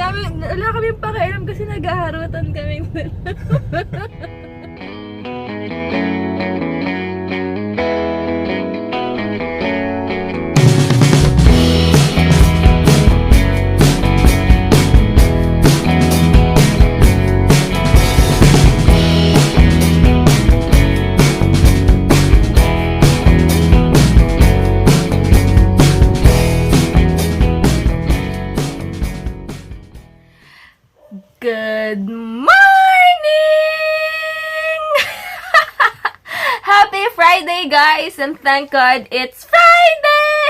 Wala kami pakialam kasi nag-aarutan kami. Good morning! Happy Friday, guys! And thank God it's Friday!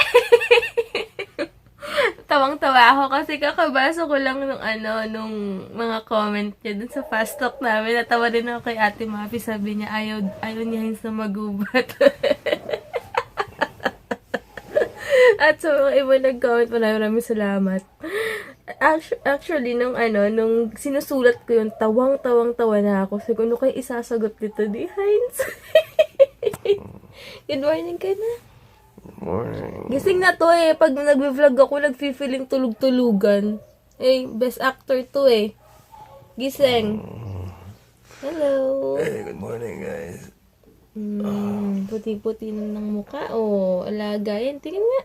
Tawang-tawa ako kasi kakabasa ko lang nung mga comment niya dun sa fast talk namin. Natawa din ako kay Ate Mafi. Sabi niya, ayaw niya Hines na magubat. At sa mga iba nag-comment, maraming salamat. Actually, nung sinusulat ko yun, tawang-tawa na ako. Sabi ko, ano kayo isasagot dito di, Hines? Good morning ka na. Good morning. Gising na to eh. Pag nag-vlog ako, nag-feeling tulug-tulugan. Eh, best actor to eh. Gising. Hello. Hey, good morning, guys. Puti-puti na ng mukha. Oh, alaga yan. Tingnan nga.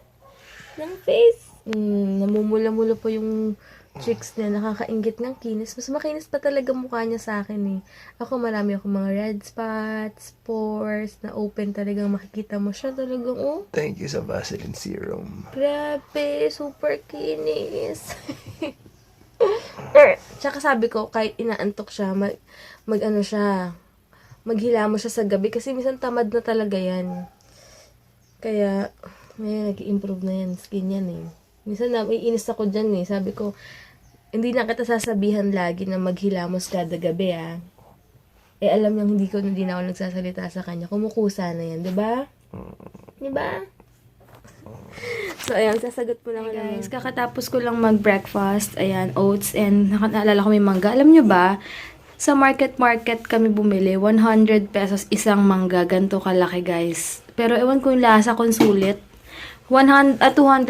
Ng face. Namumula-mula po yung cheeks niya. Nakakaingit ng kinis. Mas makinis pa talaga mukha niya sa akin eh. Ako marami akong mga red spots, pores, na open talagang makikita mo siya talagang oh. Thank you sa Vaseline Serum. Grabe, super kinis. Tsaka sabi ko, kahit inaantok siya, maghilamos siya sa gabi. Kasi minsan tamad na talaga yan. Kaya, ngayon nag-i-improve na yan. Skin yan eh. Minsan naiinis ako dyan eh. Sabi ko, hindi na kita sasabihan lagi na maghilamos kada gabi ah. Eh alam niya hindi na ako nagsasalita sa kanya. Kumukusa na yan, 'di ba? 'Di ba? So ayan, sasagot po lang guys. Kakatapos ko lang mag-breakfast, ayan, oats and naalala ko may mangga. Alam niyo ba? Sa market kami bumili, 100 pesos isang mangga, ganito kalaki guys. Pero ewan ko yung lasa kung sulit. 200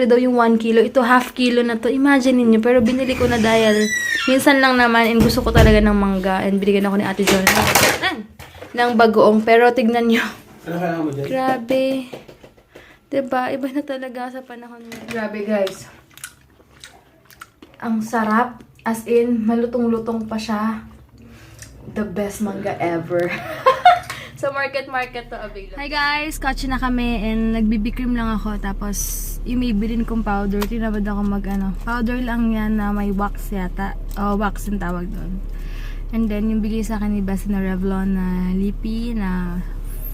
daw yung 1 kilo. Ito, half kilo na to. Imagine niyo. Pero binili ko na dahil minsan lang naman and gusto ko talaga ng mangga. And binigyan ako ni Ate John ng bagoong. Pero tignan nyo. Ano kailangan mo dyan? Grabe. Diba? Iba na talaga sa panahon mo. Grabe guys. Ang sarap. As in, malutong-lutong pa siya. The best mangga ever. Sa market to available. Hi guys! Kotse na kami and nagbibikrim lang ako. Tapos, yung may bilin kong powder. Tinabad ako powder lang yan na may wax yata. O, wax yung tawag doon. And then, yung bigay sa akin ni Bessie na Revlon na lippy na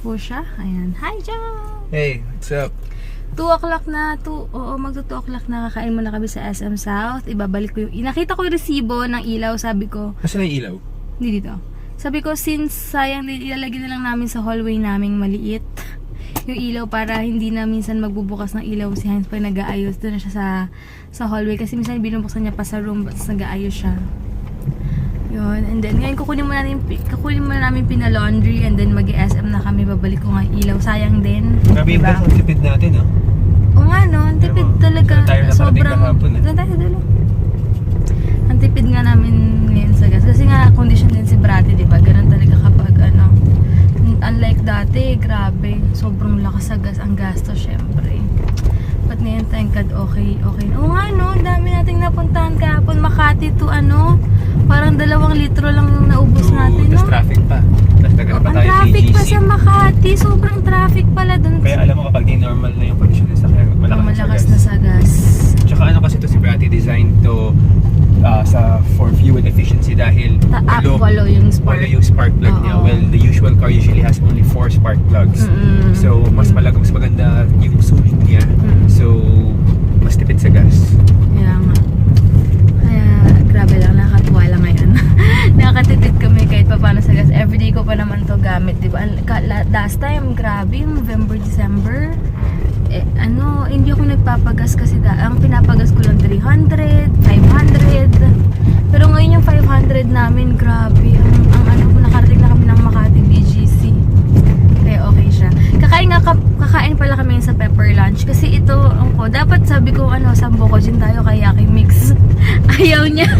fuchsia. Ayan. Hi, John! Hey, what's up? 2 o'clock na. Magto 2 o'clock na. Kakain muna kami sa SM South. Ibabalik ko nakita ko yung resibo ng ilaw. Sabi ko, Nasaan na yung ilaw? hindi dito. Sabi ko, since sayang ilalagay na lang namin sa hallway naming maliit yung ilaw para hindi na minsan magbubukas ng ilaw si Hines pag nag-aayos. Doon na siya sa hallway kasi minsan binubuksan niya pa sa room tapos nag-aayos siya. Yun. And then, ngayon kukunin muna namin pina-laundry and then mag-SM na kami. Babalik ko nga yung ilaw. Sayang din. Grabe yung diba? ang tipid natin, no? Oo nga, no? Ang tipid talaga. Sobrang... Saan tayo dulo? Ang tipid nga namin ngayon sa gas. Kasi nga, condition din si Brati, diba? Ganun talaga kapag, unlike dati, grabe. Sobrang lakas sa gas. Ang gasto, syempre. But ngayon, thank God, okay. Oo nga, no? Ang dami nating napuntahan kahapon. Makati to, parang 2 litro lang yung naubos natin, no? Tapos traffic pa. Tapos nagano pa Ang tayo traffic CGC. pa sa Makati. Sobrang traffic pala dun. Kaya alam mo kapag di normal na yung condition ng sakyan, Malakas na sa gas. Tsaka kasi to si Brati designed to for fuel efficiency dahil Walo yung spark. walo yung spark plug niya. Well, the usual car usually has only 4 spark plugs. So, mas maganda yung sulit niya. So, mas tipid sa gas. Kaya nga. Kaya, grabe lang. Nakakatuwa lang ngayon. Nakakatipid kami kahit pa paano sa gas. Everyday ko pa naman to gamit. Diba? Last time, grabe yung November, December. Hindi ako nagpapagas kasi ang pinapagas ko lang 300, 500. Pero ngayon yung 500 namin, grabe. Nakarating na kami ng Makati BGC. Kaya okay siya. Kakain pala kami sa pepper lunch. Kasi ito, dapat sabi ko, sambo ko gin tayo kay Yaki Mix. Ayaw niya.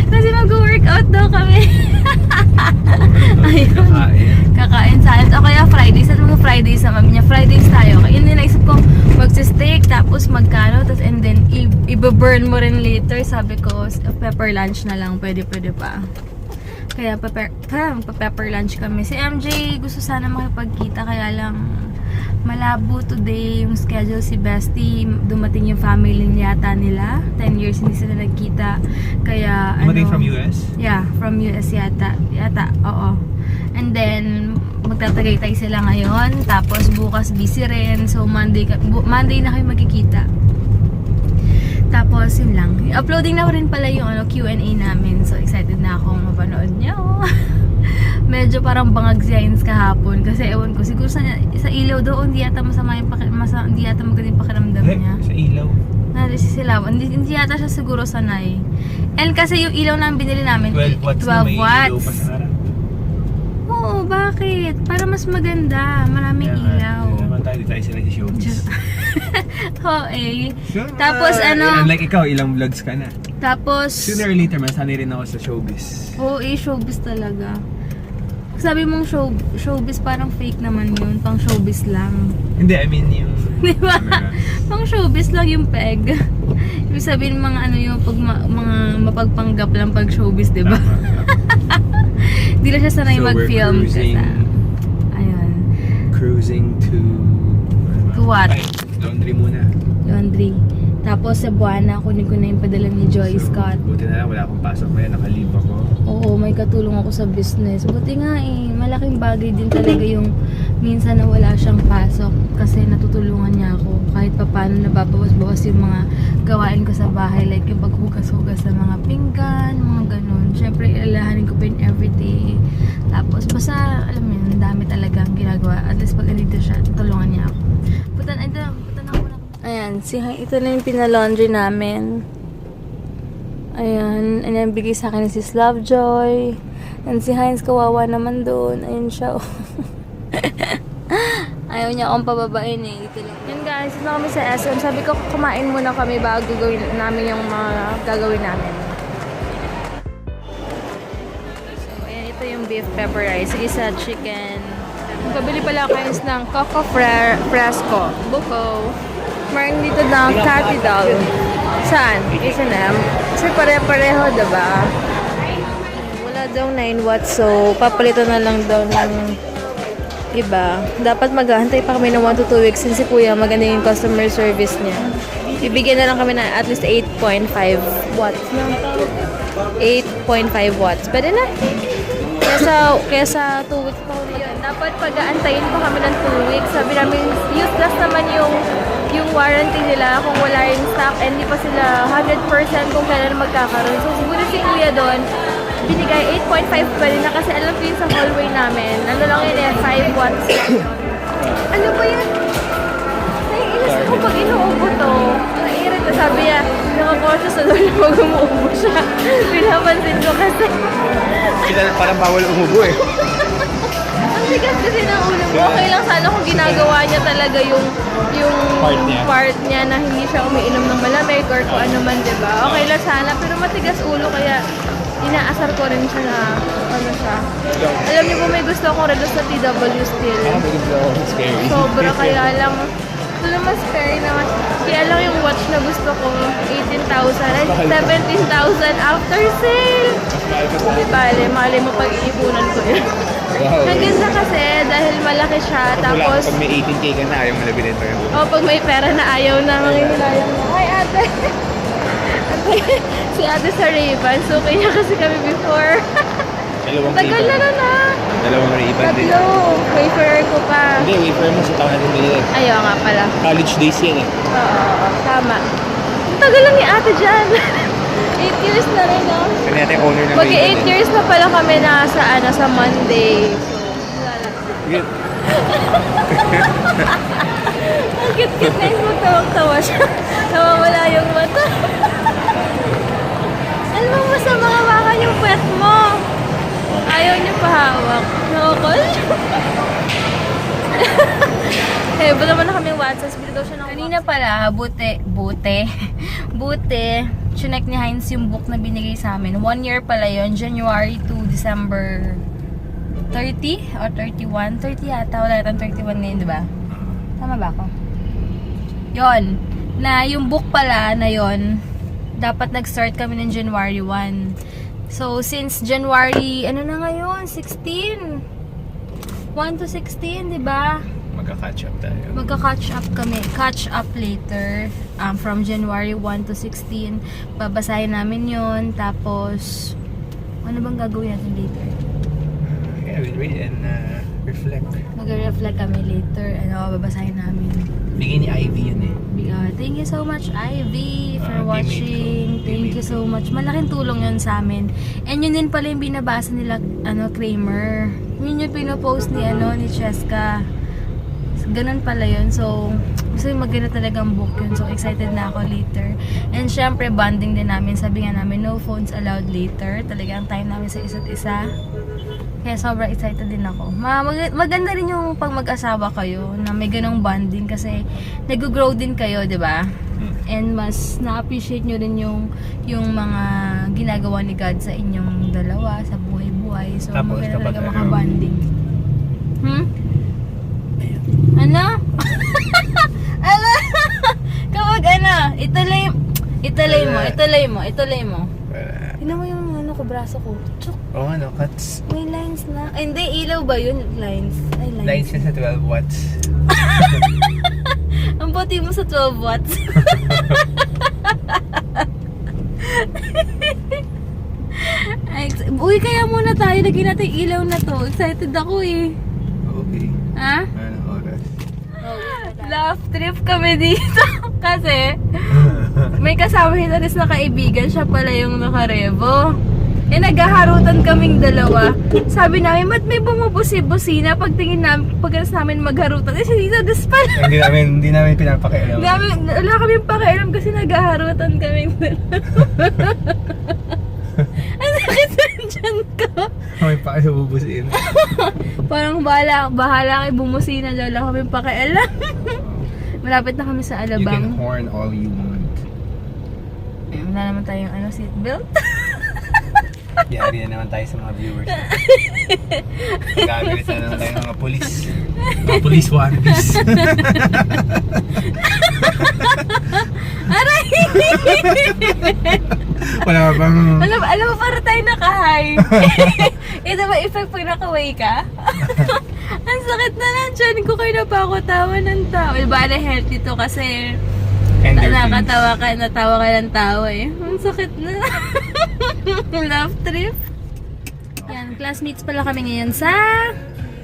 Kasi mag-workout daw kami. Ayaw. Kakain sa akin. O kaya Fridays. At mga Fridays sa mami niya. Fridays tayo. Kaya yun din naisip ko, magsisteak, tapos magkano, tapos and then i-burn mo rin later. Sabi ko, pepper lunch na lang. Pwede pa. Kaya pepper lunch kami. Si MJ gusto sana makipagkita, kaya lang malabo today yung schedule. Si Bestie, dumating yung family yata nila. 10 years hindi sila nagkita. Kaya Dumating from US? Yeah, from US yata. Oo. And then magtatagaytay sila ngayon. Tapos bukas busy rin. So Monday na kayo magkikita. Tapos yun lang. Uploading na rin pala yung Q&A namin. So excited na akong mapanood nyo. Medyo parang bangag si Hines kahapon. Kasi ewan ko, siguro sa ilaw doon, hindi yata masama yung hindi yata maganda yung pakiramdam niya. Sa ilaw. Narisi sila. Hindi yata siya siguro sanay. And kasi yung ilaw na binili namin, 12 watts na may ilaw pa sa harap. Oo, bakit? Para mas maganda. Maraming ilaw. Naman tayo, di tayo sila sa showbiz. Oo Tapos Unlike ikaw, ilang vlogs ka na. Tapos Sooner or later, masanay rin ako sa showbiz. Oo, showbiz talaga. Sabi mong showbiz parang fake naman yun. Pang showbiz lang. Hindi, I mean yung Diba? camera. Pang showbiz lang yung peg. Ibig sabihin mga yung pag mga mapagpanggap lang pag showbiz, diba? Hindi na siya sanay So, we're mag-film. cruising. Ayun. Cruising to what? Ay, laundry muna. Laundry. Tapos sa Buwana, kunin ko na yung padala ni Joy Scott. Buti na lang, wala akong pasok kaya nakalive ako. Oo, may katulong ako sa business. Buti nga malaking bagay din talaga yung minsan na wala siyang pasok kasi natutulungan niya ako. Kahit pa paano nababawas-bawas yung mga gawain ko sa bahay, like yung paghugas-hugas sa mga pinggan, mga ganun. Siyempre, ilalahanin ko pa yun everyday. Tapos, basta, alam mo yun, dami talaga ang ginagawa. At least pag andito siya, tutulungan niya ako. Butan ako na. Ayan, ito na yung pinalaundry namin. Ayan, and then bigay sa akin si Lovejoy. And si Hines kawawa naman doon. Ayun siya. Ayaw niya akong pababain Dito lang. Yan guys, ito na kami sa SM. Sabi ko kumain muna kami bago gawin namin yung mga gagawin namin. So, ayan, ito yung beef pepper rice. Isa chicken. Pabili pala kayo ng Coco Fresco. Buko. Meron dito ng capital. Saan? H&M. Kasi pare-pareho, diba? Wala daw 9 watts, so papalitan na lang daw ng iba. Dapat maghahantay pa kami ng 1 to 2 weeks since si Kuya maganda yung customer service niya. Bibigyan na lang kami ng at least 8.5 watts. 8.5 watts. Pwede na. Kesa 2 weeks pa kami. Dapat pag-aantayin pa kami ng 2 weeks. Sabi namin, useless naman yung warranty nila kung wala yung stock and hindi pa sila 100% kung kailan magkakaroon. So, siguro si Kuya doon, binigay 8.5 pa rin na kasi alam ko yun sa hallway namin. Ano lang yun 5 watts. Ano ba yan? Naiinis ako pag inuubo to. Naiirit. Sabi niya, nakakosyos na doon na pag umuubo siya. Pinapansin ko kasi. Parang bawal umubo Ang sigas kasi ng ulo mo. Okay lang sana kung ginagawa niya talaga yung part niya na hindi siya umiinom ng malamig or kung ano man, diba? Okay lang sana. Pero matigas ulo kaya inaasar ko rin siya na ano siya. Alam niyo po may gusto akong redos na TW still. Sobra kaya lang. Ito naman scary naman. Kaya lang yung watch na gusto ko 18,000 ay 17,000 after sale. Di bale, mali mo pag-iipunan ko yun. Ang ganda kasi dahil malaki siya. Tapos pag may 18k ka na, ayaw mo nabilin pa yun. pag may pera na ayaw na, mangingilayang na. Hi ate! Si ate sa Ray-Ban. So kaya kasi kami before. Tagal na na. Dalawang Ray-Ban din. Tatlo. Wafer ko pa. Hindi, wafer mo sa taon natin bilhin. Ayaw nga pala. College days yan Oo, tama. Ang tagal lang ni ate dyan. 8 years na rin, no? Kanya natin owner ng Mag-8 years na pala kami na sa Monday. So, wala lang. Good. Ang cute-cute na yung tawag-tawa siya. Nawawala yung mata. Alam mo, masama hawakan yung pet mo. Ayaw niya pahawak. Nakakal. Eh, wala naman na kami WhatsApp. Bili daw siya ng kanina pala, buti. chinek ni Heinz yung book na binigay sa amin. 1 year pala yun, January to December 30 or 31. 30 yata, wala yata 31 ngayon, di ba? Tama ba ako? Yon, na yung book pala na yon, dapat nag-start kami ng January 1. So, since January, ano na ngayon? 16? 1 to 16, di ba? Magka-catch up tayo. Magka-catch up kami. Catch up later. From January 1 to 16. Babasahin namin yon. Tapos, ano bang gagawin natin later? Yeah, we'll read and reflect. Mag-reflect kami later. Ano, babasahin namin. Bigay ni Ivy yun eh. Thank you so much, Ivy, for Teammate watching. ko. Thank you so much. Malaking tulong yun sa amin. And yun din pala yung binabasa nila, Kramer. Yun yung pinopost ni, ni Cheska. Ganun pala yun. So, gusto yung maganda talagang book yun. So, excited na ako later. And syempre, bonding din namin. Sabi nga namin, no phones allowed later. Talagang time namin sa isa't isa. Kaya sobrang excited din ako. Maganda rin yung pag mag-asawa kayo na may ganong bonding kasi nag-grow din kayo, di ba? And mas na-appreciate nyo rin yung mga ginagawa ni God sa inyong dalawa, sa buhay-buhay. So, Tapos, maganda kapag talaga makabanding. Ano? Ano? Kapag ituloy mo. Tingnan mo yung braso ko. Tsuk. Oo nga, no? Cuts. May lines na. Ay, hindi. Ilaw ba yun? Lines. Ay, lines. Lines niya sa 12 watts. Ang puti mo sa 12 watts. Ay, uy, kaya muna tayo. Lagyan natin ilaw na to. Excited ako eh. Okay. Ha? Ano oras? Love trip kami dito. Kasi, may kasama hinaris na kaibigan. Siya pala yung nakarevo. Eh, naghaharutan kaming dalawa. Sabi namin, ba't may bumubusi-busina? Pagtingin namin, pagkaras namin magharutan. Eh, si Tita Des pala. Hindi namin pinapakialam. Wala kami pakialam kasi naghaharutan kaming dalawa. Ang sakit sa dyan ko. May pa kayo bubusin. Parang bahala kayo bumusina. Wala kami pakialam. Malapit na kami sa You Alabang. can horn all you want. Wala naman tayong seatbelt. Yari na naman tayo sa mga viewers. Gagawin na naman tayo ng mga polis. Mga police wannabes. Aray! Wala bang... Alam mo, para tayo naka-high. Ito ba effect pag naka-way ka? Ang sakit na lang dyan ko kayo napakutawa ng tao. Bale, healthy to kasi nakatawa ka ng tao eh. Ang sakit na. Love trip. Yan, classmates pala kami ngayon sa...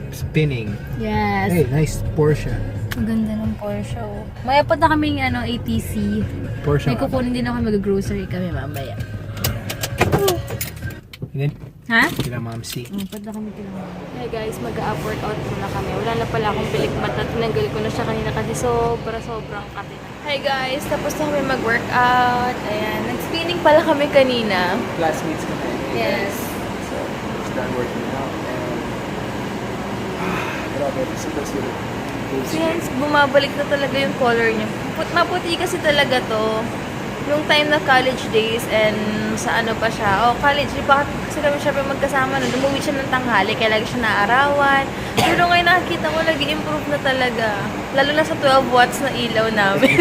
Spinning. Yes. Hey, nice Porsche. Ang ganda ng Porsche. May apat na kaming ATC. Porsche. May kukunin din ako, mag-grocery kami mamaya. Then, Ha? kila Ma'am C. Pwede na kami kailangan. Hey guys, mag-up workout muna kami. Wala na pala akong pilikmat at tinanggal ko na siya kanina kasi sobrang kati na. Hey guys, tapos na kami mag-workout. Ayan, nag-spinning pala kami kanina. Classmates kami. Yes. So, start working out. Grabe, super sweet. Since bumabalik na talaga yung color niya. Maputi kasi talaga to. Yung time na college days and sa ano pa siya. College, di ba kasi kami syempre magkasama nun. Umuwi siya ng tanghali, kaya lagi siya naarawan. Pero ngayon nakikita ko, nag-improve na talaga. Lalo na sa 12 watts na ilaw namin.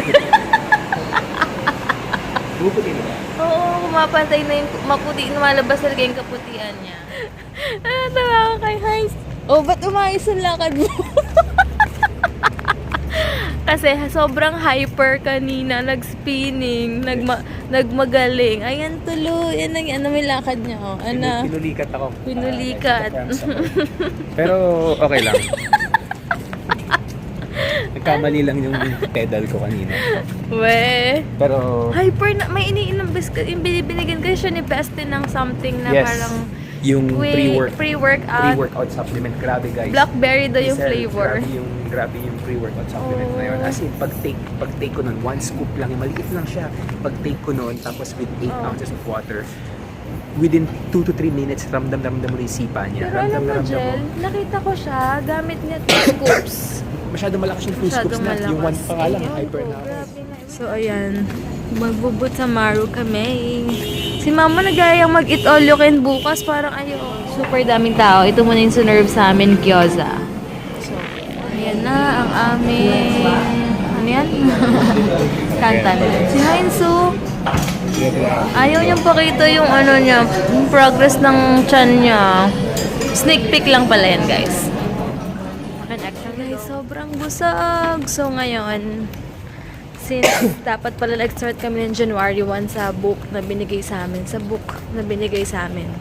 Buputi na ba? Oo, kumapantay na yung maputi. Lumalabas talaga yung kaputian niya. Tawa ko kay Heinz. Ba't umayos ang lakad mo? Kasi sobrang hyper kanina, nag-spinning, nagmagaling. Ayan tuloy, yan ang may lakad niya. Pinulikat ako. Pinulikat. Pero okay lang. Nagkamali lang yung pedal ko kanina. We. Pero Hyper na, may iniinom biscuit. Yung binigyan kayo siya ni Bestie ng something na yes, parang yung pre-workout. Pre-workout supplement. Grabe guys. Blackberry daw yung Sir, flavor. Grabe yung pre-workout supplement na yun. As in, pag-take ko nun, 1 scoop lang, maliit lang siya. Pag-take ko nun, tapos with 8 ounces of water, within 2 to 3 minutes, ramdam-ramdam mo na yung sipa niya. Pero alam mo, Jel, nakita ko siya, gamit niya 2 scoops. Masyado malakas yung 2 scoops na. Yung 1 pa nga lang, hyper na. So, ayan. Magbubot sa Maru kami. Si mama nagayang mag-eat all you can bukas. Parang ayo. Super daming tao. Ito muna yung sunerve sa amin, gyoza. So, ayan na ang aming... Ano yan? Kantan. Si Heinzu. Ayaw niyang pakita yung ano niya, yung progress ng chan niya. Sneak peek lang pala yan, guys. Guys, sobrang busog. So, ngayon, since dapat pala nag-start kami ng January 1 sa book na binigay sa amin,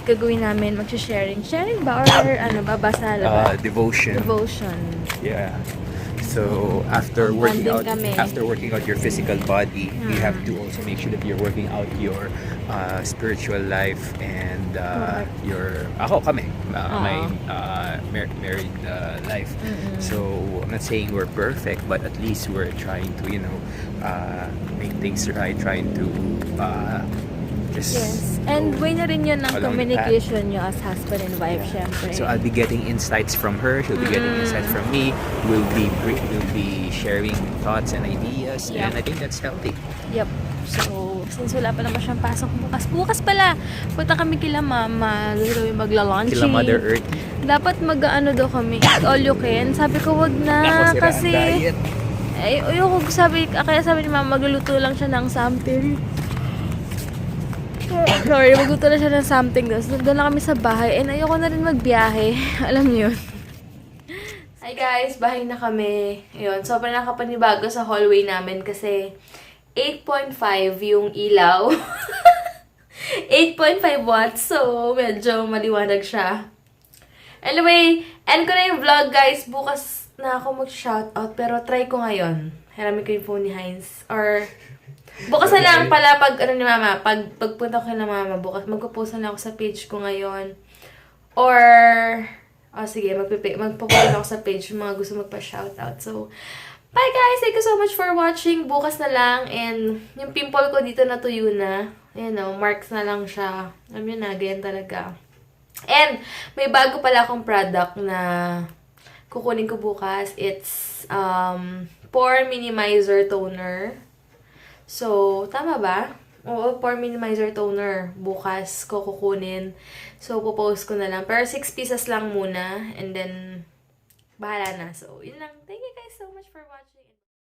gagawin namin, mag-sharing. Sharing ba? Or ano, babasa ba? Devotion. Devotion. Yeah. So after working Bonding out kami. your physical body, you have to also make sure that you're working out your spiritual life and your kami my married life. So I'm not saying we're perfect, but at least we're trying to make things right, trying to just Yes. And way na rin yun ng along the path. communication nyo as husband and wife, syempre. So I'll be getting insights from her. She'll be getting insights from me. We'll be sharing thoughts and ideas, and I think that's healthy. Yep. So, since wala pa naman siyang pasok bukas pala, punta kami kila mama, gagawin magla-launching. Kila Mother Earth. Dapat mag-ano daw kami, eat all you can. Sabi ko, wag na, Sira ang kasi, diet. ayoko, kaya sabi ni mama, magluluto lang siya ng something. Sorry, magluto na siya ng something. Doon lang kami sa bahay, and ayoko na rin magbiyahe. Alam niyo yun. Hi guys, bahay na kami. Ayun, sobrang nakapanibago sa hallway namin kasi 8.5 yung ilaw. 8.5 watts, so medyo maliwanag siya. Anyway, end ko na yung vlog guys. Bukas na ako mag-shoutout, pero try ko ngayon. Hiramin ko yung phone ni Heinz. Or, bukas na lang pala pag, ano ni mama, pagpunta ko kay na mama, bukas, magpo-post na lang ako sa page ko ngayon. Or, sige, magpo-post na ako sa page yung mga gusto magpa-shoutout. So, bye guys! Thank you so much for watching. Bukas na lang. And, yung pimple ko dito natuyo na. Ayan o, marks na lang siya. Alam nyo na, ganyan talaga. And, may bago pala akong product na kukunin ko bukas. It's, pore minimizer toner. So, tama ba? Oo, pore minimizer toner. Bukas ko kukunin. So, popost ko na lang. Pero 6 pieces lang muna. And then, bahala na. So, yun lang. Thank you guys so much for watching.